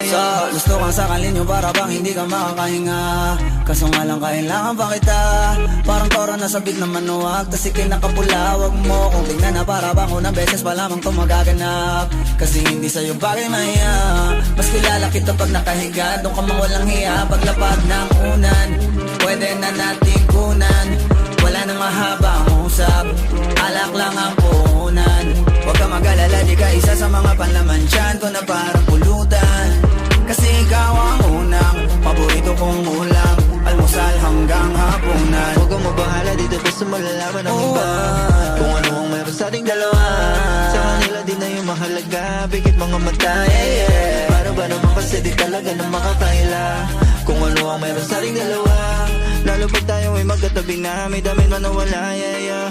Sa gusto kang sakalin nyo para bang hindi ka makakahinga. Kaso nga lang kailangan pa kita. Parang toro na sabit na manuwag, tas ikay nakapula. Wag mo kung tingnan na para bang unang beses pa lamang to magaganap. Kasi hindi sa'yo bagay mahiya. Mas kilala kita pag nakahiga. Doon ka mang walang hiya. Paglapag ng unan, pwede na natin kunan. Wala nang mahabang usap, alak lang ang puhunan. Huwag ka mag-alala, di ka isa sa mga panlaman dyan ko na parang pulutan. Kasi ikaw ang unang paborito kong ulam, almusal hanggang hapunan. Huwag kang mabahala dito, basta malalaman ng iba kung ano ang meron sa ating dalawa. Sa kanila din na yung mahalaga, bigit mga mata, yeah. Para ba naman kasi di talaga na makakaila kung ano ang meron sa ating dalawa. Lalo pag tayo ay magkatabi na, may damit man na wala, yeah, yeah.